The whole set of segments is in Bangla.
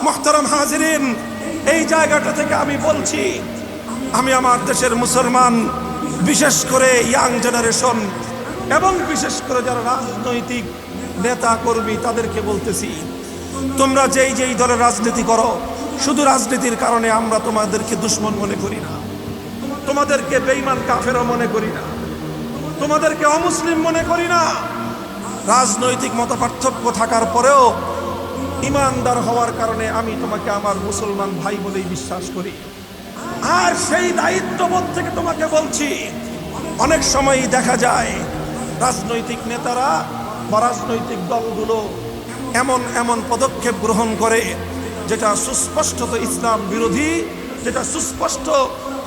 মুহতারাম হাজিরিন, এই জায়গাটা থেকে আমি বলছি, আমি আমার দেশের মুসলমান, বিশেষ করে ইয়াং জেনারেশন এবং বিশেষ করে যারা রাজনৈতিক নেতা কর্মী, তাদেরকে বলতেছি, তোমরা যেই যেই দলের রাজনীতি করো, শুধু রাজনীতির কারণে আমরা তোমাদেরকে দুশ্মন মনে করি না, তোমাদেরকে বেঈমান কাফেরও মনে করি না, তোমাদেরকে অমুসলিম মনে করি না। রাজনৈতিক মতপার্থক্য থাকার পরেও ইমানদার হওয়ার কারণে আমি তোমাকে আমার মুসলমান ভাই বলেই বিশ্বাস করি। আর সেই দায়িত্ববোধ থেকে তোমাকে বলছি, অনেক সময়ই দেখা যায় রাজনৈতিক নেতারা বা রাজনৈতিক দলগুলো এমন এমন পদক্ষেপ গ্রহণ করে যেটা সুস্পষ্টত ইসলাম বিরোধী, যেটা সুস্পষ্ট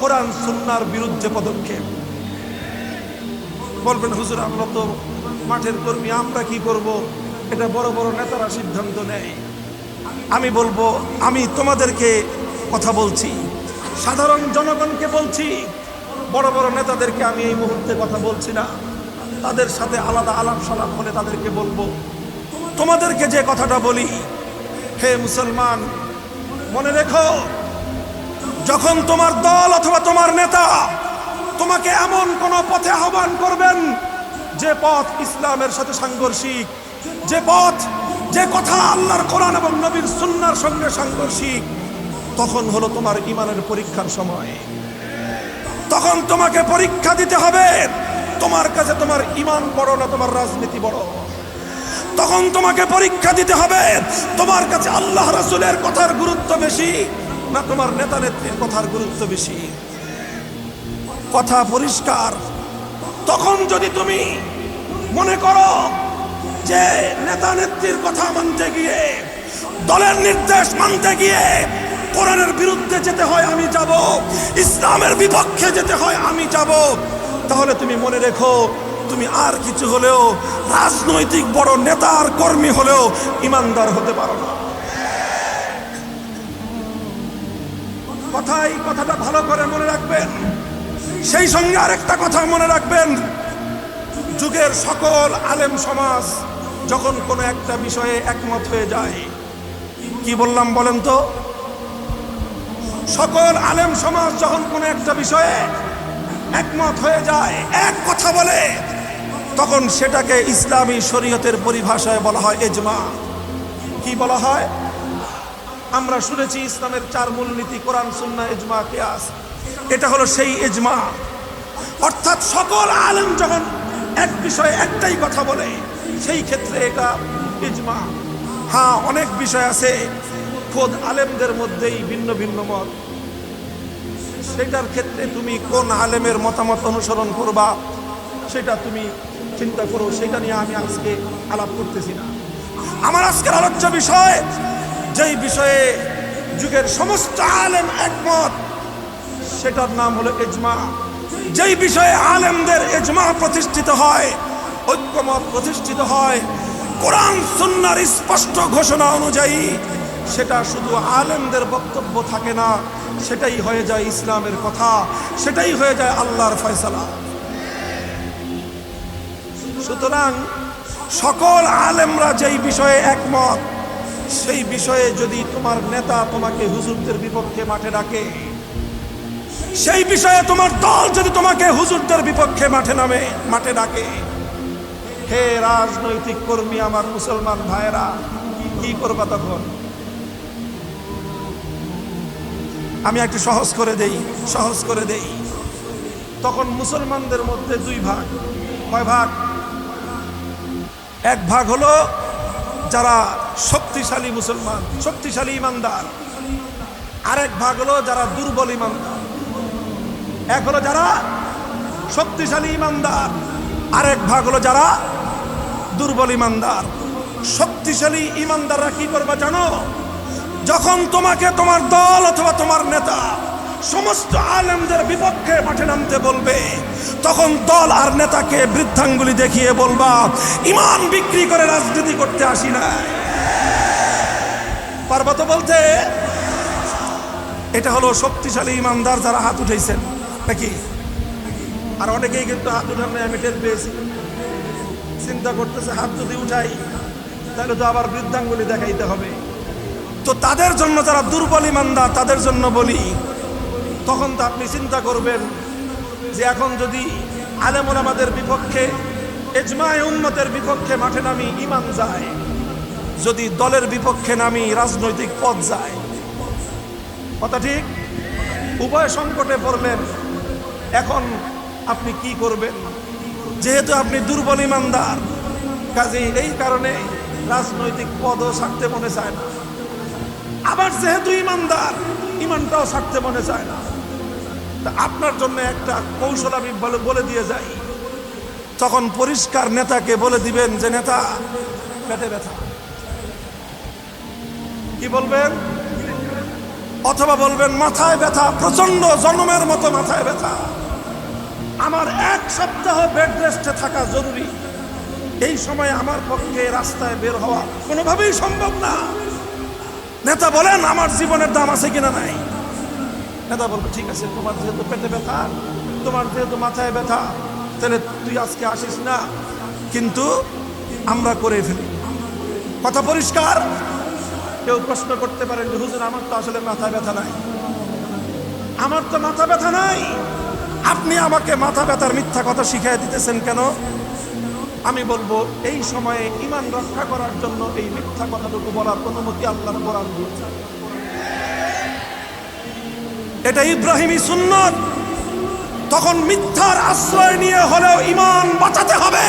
কোরআন সুন্নাহর বিরুদ্ধে পদক্ষেপ। বলবেন হুজুর, আমরা তো মাঠের কর্মী, আমরা কি করব? এটা বড় বড় নেতারা সিদ্ধান্ত নেয়। আমি বলবো, আমি তোমাদেরকে কথা বলছি, সাধারণ জনগণকে বলছি, বড় বড় নেতাদেরকে আমি এই মুহূর্তে কথা বলছি না, তাদের সাথে আলাদা আলাপ সালাপ হলে তাদেরকে বলবো। তোমাদেরকে যে কথাটা বলি, হে মুসলমান, মনে রেখো, যখন তোমার দল অথবা তোমার নেতা তোমাকে এমন কোন পথে আহ্বান করবেন যে পথ ইসলামের সাথে সাংঘর্ষিক, যে পথ, যে কথা আল্লাহর কোরআন এবং নবীর সুন্নাহর সঙ্গে সাংঘর্ষিক, তখন হলো তোমার ঈমানের পরীক্ষার সময়। তখন তোমাকে পরীক্ষা দিতে হবে, তোমার কাছে তোমার ঈমান বড় না তোমার রাজনীতি বড়। তখন তোমাকে পরীক্ষা দিতে হবে, তোমার কাছে আল্লাহ রাসূলের কথার গুরুত্ব বেশি না তোমার নেতা নেত্রীর কথার গুরুত্ব বেশি। কথা পরিষ্কার। তখন যদি তুমি মনে করো যে নেতা নেত্রীর কথা মানতে গিয়ে, দলের নির্দেশ মানতে গিয়ে কোরআনের বিরুদ্ধে যেতে হয় আমি যাব, ইসলামের বিপক্ষে যেতে হয় আমি যাব, তাহলে তুমি মনে রেখো, তুমি আর কিছু হলেও রাজনৈতিক বড় নেতার কর্মী হলেও ইমানদার হতে পারো না। কথাটা ভালো করে মনে রাখবেন। সেই সঙ্গে আরেকটা কথা মনে রাখবেন, যুগের সকল আলেম সমাজ যখন কোনো একটা বিষয়ে একমত হয়ে যায়, কি বললাম বলেন তো? সকল আলেম সমাজ যখন কোনো একটা বিষয়ে একমত হয়ে যায়, এক কথা বলে, তখন সেটাকে ইসলামী শরীয়তের পরিভাষায় বলা হয় ইজমা। কি বলা হয়? আমরা শুনেছি ইসলামের 4 মূলনীতি, কোরআন, সুন্নাহ, ইজমা, কিয়াস। এটা হলো সেই ইজমা। অর্থাৎ সকল আলেম যখন এক বিষয়ে একটাই কথা বলে, সেই ক্ষেত্রে এটা ইজমা। হ্যাঁ, অনেক বিষয় আছে খোদ আলেমদের মধ্যেই ভিন্ন ভিন্ন মত, সেটার ক্ষেত্রে তুমি কোন আলেমের মতামত অনুসরণ করবা সেটা তুমি চিন্তা করো, সেটা নিয়ে আমি আজকে আলাপ করতেছি না। আমার আজকের আলোচ্য বিষয়, যেই বিষয়ে যুগের সমস্ত আলেম একমত, সেটার নাম হলো ইজমা। যেই বিষয়ে আলেমদের ইজমা প্রতিষ্ঠিত হয়, ঐক্যমত প্রতিষ্ঠিত হয় কোরআন সুন্নাহর স্পষ্ট ঘোষণা অনুযায়ী, সেটা শুধু আলেমদের বক্তব্য থাকে না, সেটাই হয়ে যায় ইসলামের কথা, সেটাই হয়ে যায় আল্লাহর ফয়সালা। সুতরাং সকল আলেমরা যেই বিষয়ে একমত, সেই বিষয়ে যদি তোমার নেতা তোমাকে হুজুরদের বিপক্ষে মাঠে ডাকে, সেই বিষয়ে তোমার দল যদি তোমাকে হুজুরদের বিপক্ষে মাঠে ডাকে, হে রাজনৈতিক কর্মী, আমার মুসলমান ভাইয়েরা, কি করবা তখন? আমি একটু সহজ করে দেই। তখন মুসলমানদের মধ্যে 2 ভাগ। কয় ভাগ? এক ভাগ হলো যারা শক্তিশালী মুসলমান, শক্তিশালী ইমানদার। আরেক ভাগ হলো যারা দুর্বল ইমানদার। এক হলো যারা শক্তিশালী ইমানদার, আরেক ভাগ হলো যারা দুর্বল ইমানদার। শক্তিশালী ইমানদাররা কি করবে জানো? যখন তোমাকে তোমার দল অথবা তোমার নেতা সমস্ত আলেমদের বিপক্ষে মাঠে নামতে বলবে, তখন দল আর নেতাকে বৃদ্ধাঙ্গুলি দেখিয়ে বলবা, ঈমান বিক্রি করে রাজনীতি করতে আসি না। পারবা তো বলতে? এটা হলো শক্তিশালী ইমানদার যারা হাত উঠাইছেন নাকি? আর অনেকেই কিন্তু হাত উঠান নাই, আমি টের পেয়েছি। চিন্তা করতেছে, হাত যদি উঠাই তাহলে তো আবার বৃদ্ধাঙ্গুলি দেখাইতে হবে। তো তাদের জন্য, যারা দুর্বল ইমানদার, তাদের জন্য বলি, তখন তো আপনি চিন্তা করবেন যে এখন যদি আলেম ওলামাদের বিপক্ষে, ইজমায়ে উম্মতের বিপক্ষে মাঠে নামি ইমান যায়, যদি দলের বিপক্ষে নামি রাজনৈতিক পদ যায়, কথা ঠিক? উভয় সংকটে পড়লেন। এখন আপনি কি করবেন? যেহেতু আপনি দুর্বল ইমানদার, কাজেই এই কারণে রাজনৈতিক পদও ছাড়তে মনে চায় না। আবার যেহেতু ইমানদার, ইমানটাও ছাড়তে মনে চায় না। তা আপনার জন্য একটা কৌশল আমি বলে দিয়ে যাই। তখন পরিষ্কার নেতাকে বলে দিবেন যে নেতা, পেটে ব্যথা। কি বলবেন? অথবা বলবেন মাথায় ব্যথা, প্রচন্ড জন্মের মতো মাথায় ব্যথা, আমার 1 সপ্তাহ বেড রেস্টে থাকা জরুরি। এই সময় আমার পক্ষে রাস্তায় বের হওয়া কোনোভাবেই সম্ভব না। নেতা বলেন আমার জীবনের দাম আছে কিনা নাই? নেতা বলবে ঠিক আছে, তোমার যেহেতু পেটে ব্যথা, তোমার যেহেতু মাথায় ব্যথা, তাহলে তুই আজকে আসিস না, কিন্তু আমরা করে ফেলি। কথা পরিষ্কার? কেউ প্রশ্ন করতে পারেন যে হুজুর আমার তো আসলে মাথা ব্যথা নাই, আমার তো মাথা ব্যথা নাই, আপনি আমাকে মাথা ব্যথার মিথ্যা কথা শিখিয়ে দিতেছেন কেন? আমি বলবো এই সময়ে ঈমান রক্ষা করার জন্য এই মিথ্যা কথাটুকু বলার অনুমতি আল্লাহর কোরআন দিয়েছে। এটা ইব্রাহিমী সুন্নত। তখন মিথ্যার আশ্রয় নিয়ে হলেও ঈমান বাঁচাতে হবে,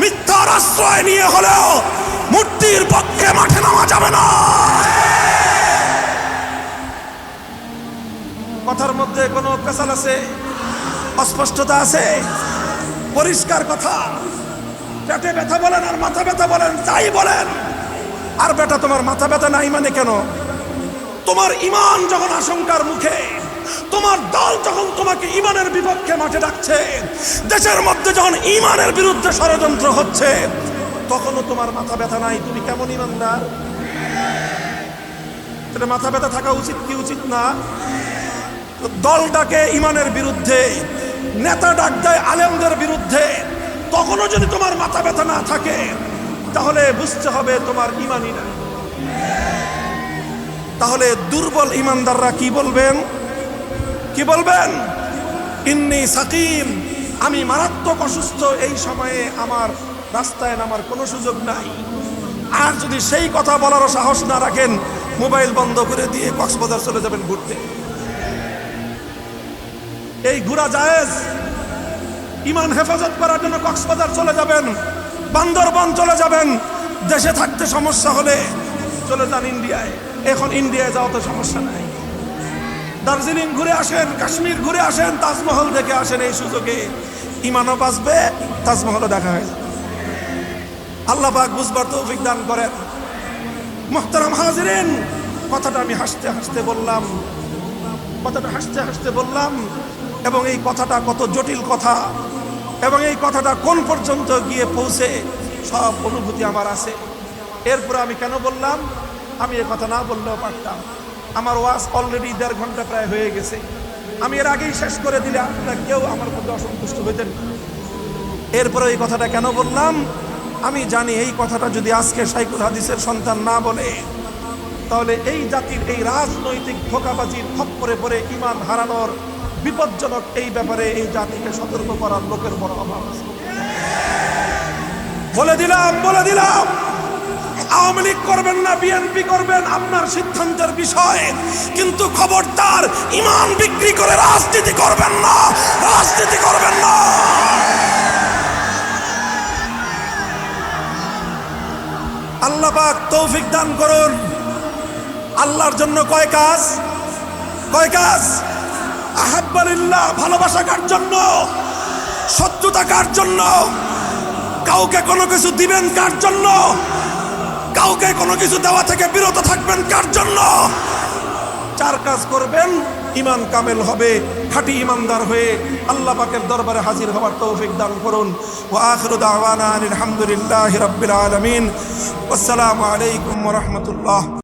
মিথ্যার আশ্রয় নিয়ে হলেও মূর্তির পক্ষে মাঠে নামা যাবে না। কথার মধ্যে কোনো পেশাল আছে? অস্পষ্টতা আছে? পরিষ্কার কথা। পেটে ব্যথা বলেন আর মাথা ব্যথা বলেন, যাই বলেন, আর বেটা তোমার মাথা ব্যথা নাই মানে কেন? তোমার ঈমান যখন আশঙ্কার মুখে, তোমার দল যখন তোমাকে ঈমানের বিপক্ষে মাঠে ডাকছে, দেশের মধ্যে যখন ঈমানের বিরুদ্ধে ষড়যন্ত্র হচ্ছে, তখনও তোমার মাথা ব্যথা নাই, তুমি কেমন ঈমানদার? এটা মাথা ব্যথা থাকা উচিত কি উচিত না? দল ডাকে ঈমানের বিরুদ্ধে, নেতা ডাক দেয় আলেমদের বিরুদ্ধে, তখনও যদি তোমার মাথা ব্যথা না থাকে, তাহলে বুঝতে হবে তোমার ঈমানই নাই। তাহলে দুর্বল ঈমানদাররা কি বলবেন? কি বলবেন? ইন্নী সাকিম, আমি মারাত্মক অসুস্থ, এই সময়ে আমার রাস্তায় নামার কোনো সুযোগ নাই। আর যদি সেই কথা বলারও সাহস না রাখেন, মোবাইল বন্ধ করে দিয়ে কক্সবাজার চলে যাবেন ঘুরতে। এই ঘোরা জায়েজ। ঈমান হেফাজত করার জন্য কক্সবাজার চলে যাবেন, বান্দরবান চলে যাবেন। দেশে থাকতে সমস্যা হলে চলে যান ইন্ডিয়ায়। এখন ইন্ডিয়ায় যাওয়া তো সমস্যা নাই। দার্জিলিং ঘুরে আসেন, কাশ্মীর ঘুরে আসেন, তাজমহল দেখে আসেন। এই সুযোগে ঈমানও বাঁচবে, তাজমহলও দেখা হয়ে যাবে। আল্লাহ পাক বুঝবার তৌফিক দান করেন। মুহতারাম হাজিরিন, কথাটা আমি হাসতে হাসতে বললাম, কথাটা হাসতে হাসতে বললাম, এবং এই কথাটা কত জটিল কথা, এবং এই কথাটা কোন পর্যন্ত গিয়ে পৌঁছে সব অনুভূতি আমার আছে। এরপরে আমি কেন বললাম? আমি এ কথা না বললেও পারতাম। আমার ওয়াজ অলরেডি 1.5 ঘন্টা প্রায় হয়ে গেছে। আমি এর আগেই শেষ করে দিলে আপনারা কেউ আমার মধ্যে অসন্তুষ্ট হইতেন না। এরপরে এই কথাটা কেন বললাম? আমি জানি এই কথাটা যদি আজকে শাইখুল হাদিসের সন্তান না বলে, তাহলে এই জাতির এই রাজনৈতিক ধোঁকাবাজির খপ্পরে পড়ে ঈমান হারানোর বিপজ্জনক এই ব্যাপারে এই জাতিকে সতর্ক করার লোকের বড় অভাব আছে। বলে দিলাম, আওয়ামী লীগ করবেন না বিএনপি করবেন আপনার সিদ্ধান্তের বিষয়, কিন্তু খবরদার ঈমান বিক্রি করে রাজনীতি করবেন না, রাজনীতি করবেন না। আল্লাহ পাক তৌফিক দান করুন। আল্লাহর জন্য কয় কাজ? আহাব্বালিল্লাহ, ভালোবাসা কার জন্য? শত্রুতা কার জন্য? কাউকে কোনো কিছু দিবেন কার জন্য? কাউকে কোনো কিছু দেওয়া থেকে বিরত থাকবেন কার জন্য? 4 কাজ করবেন, ঈমান কামেল হবে, খাঁটি ঈমানদার হয়ে আল্লাহ পাকের দরবারে হাজির হওয়ার তৌফিক দান করুন। ওয়া আখিরু দাওয়ানা আলহামদুলিল্লাহি রাব্বিল আলামিন। আসসালামু আলাইকুম ওয়া রাহমাতুল্লাহ।